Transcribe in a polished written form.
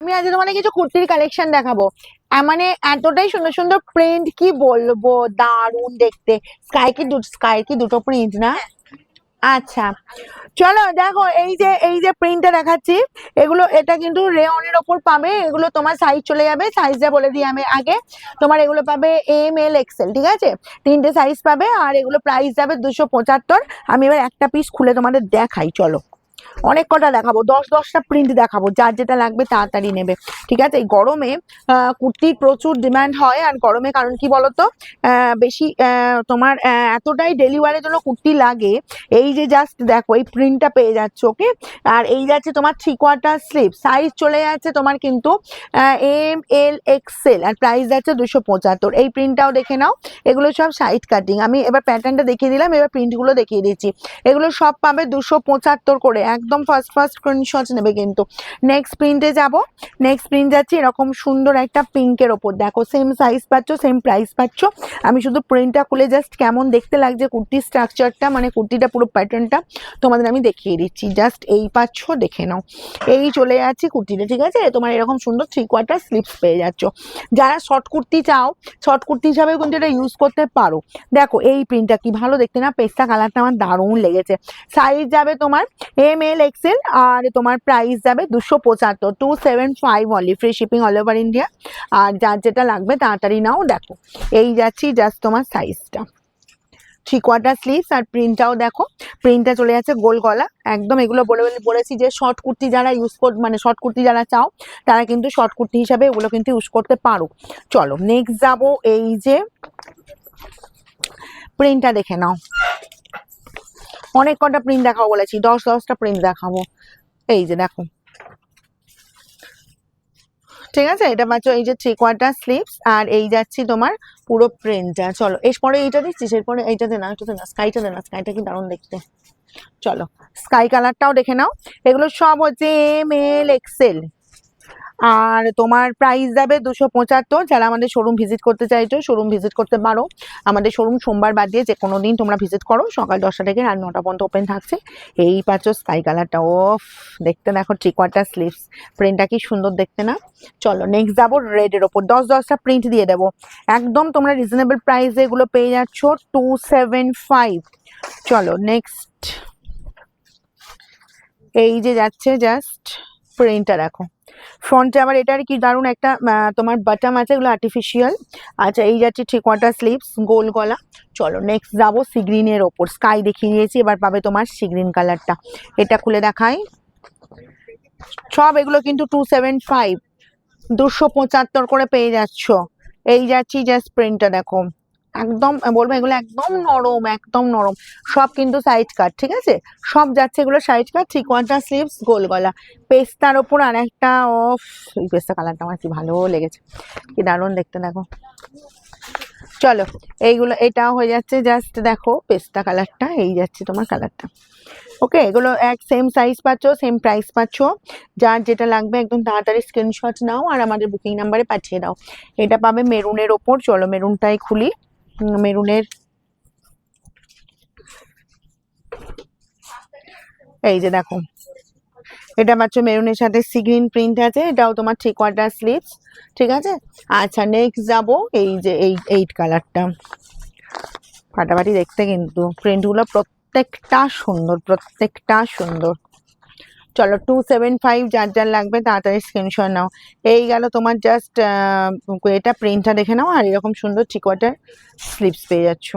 আমি আজ তোমাদের কিছু কুর্তির কালেকশন দেখাবো। মানে এতটাই সুন্দর সুন্দর প্রিন্ট, কি বলবো, দারুণ দেখতে। স্কাই কি দুটো প্রিন্ট না? আচ্ছা, চলো দেখো, এই যে প্রিন্টটা দেখাচ্ছি, এটা কিন্তু রেয়নের ওপর পাবে। এগুলো তোমার সাইজ চলে যাবে, সাইজটা বলে দিই আমি আগে। তোমার এগুলো পাবে ML XL, ঠিক আছে? তিনটে সাইজ পাবে, আর এগুলো প্রাইস যাবে 275। আমি এবার একটা পিস খুলে তোমাদের দেখাই, চলো। অনেক কটা দেখাবো, 10-10টা প্রিন্ট দেখাবো, যার যেটা লাগবে তাড়াতাড়ি নেবে, ঠিক আছে? এই গরমে কুর্তির প্রচুর ডিমান্ড হয়। আর গরমে কারণ কি বলতো, বেশি তোমার এতটাই ডেলিভারির জন্য কুর্তি লাগে। এই যে জাস্ট দেখো, এই প্রিন্টটা পেয়ে যাচ্ছে, ওকে? আর এই যাচ্ছে তোমার 3/4 স্লিভ, সাইজ চলে যাচ্ছে তোমার কিন্তু ML XL, আর প্রাইস যাচ্ছে 275। এই প্রিন্টটাও দেখে নাও, এগুলো সব সাইড কাটিং। আমি এবার প্যাটার্নটা দেখিয়ে দিলাম, এবার প্রিন্টগুলো দেখিয়ে দিচ্ছি। এগুলো সব পাবে 275 করে, একদম ফার্স্ট স্ক্রিনশট নেবে কিন্তু। নেক্সট প্রিন্টে যাব। নেক্সট প্রিন্ট যাচ্ছে এরকম সুন্দর একটা পিঙ্কের ওপর, দেখো সেম সাইজ পাচ্ছ, সেম প্রাইস পাচ্ছ। আমি শুধু প্রিন্টটা খুলে জাস্ট কেমন দেখতে লাগছে কুর্তির স্ট্রাকচারটা, মানে কুর্তিটা পুরো প্যাটার্নটা তোমাদের আমি দেখিয়ে দিচ্ছি। জাস্ট এই পাচ্ছ, দেখে নাও। এই চলে যাচ্ছে কুর্তিটা, ঠিক আছে? তোমার এরকম সুন্দর 3/4 স্লিভস পেয়ে যাচ্ছ। যারা শর্ট কুর্তি চাও, শর্ট কুর্তি হিসাবে কিন্তু এটা ইউজ করতে পারো। দেখো এই প্রিন্টটা কি ভালো দেখতে না? পেস্তা কালারটা আমার দারুণ লেগেছে। সাইজ যাবে তোমার ML XL, আর তোমার প্রাইস যাবে 275, 275 only, free shipping all over India. আর যার যেটা লাগবে তাড়াতাড়ি নাও। দেখো এই যাচ্ছি জাস্ট তোমার সাইজটা, 3/4 স্লিভস, আর প্রিন্টটাও দেখো, প্রিন্টটা চলে যাচ্ছে গোল গলা একদম। এগুলো বলেছি যে শর্ট কুর্তি যারা মানে শর্ট কুর্তি যারা চাও, তারা কিন্তু শর্ট কুর্তি হিসাবে এগুলো কিন্তু ইউজ করতে পারো। চলো নেক্সট যাবো, এই যে প্রিন্টটা দেখে নাও। অনেক কটা প্রিন্ট দেখাবো বলেছি, 10-10টা প্রিন্ট দেখাবো। এই যে দেখো, ঠিক আছে? এটা পাচ্ছ এই যে 3/4 স্লিভস, আর এই যাচ্ছি তোমার পুরো প্রিন্টটা। চলো এরপরে এইটা দিচ্ছিস, এরপরে এইটাতে না, এটাতে না, স্কাইটা দে না, স্কাইটা কি দারুণ দেখতে। চলো স্কাই কালারটাও দেখে নাও। এগুলো সব হচ্ছে ML XL, আর তোমার প্রাইস যাবে 275। যারা আমাদের শোরুম ভিজিট করতে চাইছো, শোরুম ভিজিট করতে পারো। আমাদের শোরুম সোমবার বাদ দিয়ে যে কোনো দিন তোমরা ভিজিট করো, সকাল 10টা থেকে রাত 9টা পর্যন্ত ওপেন থাকছে। এই পাচ্ছ স্কাই কালারটা, ও দেখতে দেখো, 3/4 স্লিভস, প্রিন্টটা কি সুন্দর দেখতে না? চলো নেক্সট যাবো রেডের ওপর, 10-10টা প্রিন্ট দিয়ে দেবো একদম। তোমরা রিজনেবল প্রাইসে এগুলো পেয়ে যাচ্ছ, 275। চলো নেক্সট, এই যে যাচ্ছে জাস্ট প্রিন্টটা দেখো। ফ্রন্টে আবার এটার কি দারুণ একটা তোমার বাটাম আছে, এগুলো আর্টিফিশিয়াল। আচ্ছা এই যাচ্ছে 3/4 স্লিভস, গোল গলা। চলো নেক্সট যাবো সি গ্রিনের ওপর, স্কাই দেখিয়ে দিয়েছি, এবার পাবে তোমার সি গ্রিন কালারটা। এটা খুলে দেখাই, সব এগুলো কিন্তু 275, 275 করে পেয়ে যাচ্ছ। এই যাচ্ছি জাস্ট প্রিন্টটা দেখো, একদম বলবো এগুলো একদম নরম, একদম নরম। সব কিন্তু সাইড কাট, ঠিক আছে? সব যাচ্ছে এগুলো সাইড কাট, 3/4 স্লিভস, গোল গলা। পেস্তার ওপর আর একটা অফ, এই পেস্তা কালারটা আমার কি ভালো লেগেছে, কি দারুণ দেখতে দেখো। চলো এইগুলো, এটাও হয়ে যাচ্ছে জাস্ট দেখো পেস্তা কালারটা, এই যাচ্ছে তোমার কালারটা, ওকে? এগুলো এক সেম সাইজ পাচ্ছ, সেম প্রাইস পাচ্ছ। যার যেটা লাগবে একদম তাড়াতাড়ি স্ক্রিনশট নাও, আর আমাদের বুকিং নাম্বারে পাঠিয়ে দাও। এটা পাবে মেরুনের ওপর, চলো মেরুনটাই খুলি। মেরুনের, এই যে দেখো, এটা পাচ্ছ মেরুনের সাথে সি গ্রিন প্রিন্ট আছে, এটাও তোমার 3/4 স্লিভস, ঠিক আছে? আচ্ছা নেক্সট যাবো, এই যে এই কালারটা, ফাটাফাটি দেখতে কিন্তু, প্রিন্টগুলো প্রত্যেকটা সুন্দর, প্রত্যেকটা সুন্দর। চলো 275, যার যার লাগবে তাড়াতাড়ি স্ক্রিনশট নাও। এই গেল তোমার জাস্ট এটা প্রিন্টটা দেখে নাও, আর এরকম সুন্দর 3/4 স্লিভস পেয়ে যাচ্ছ।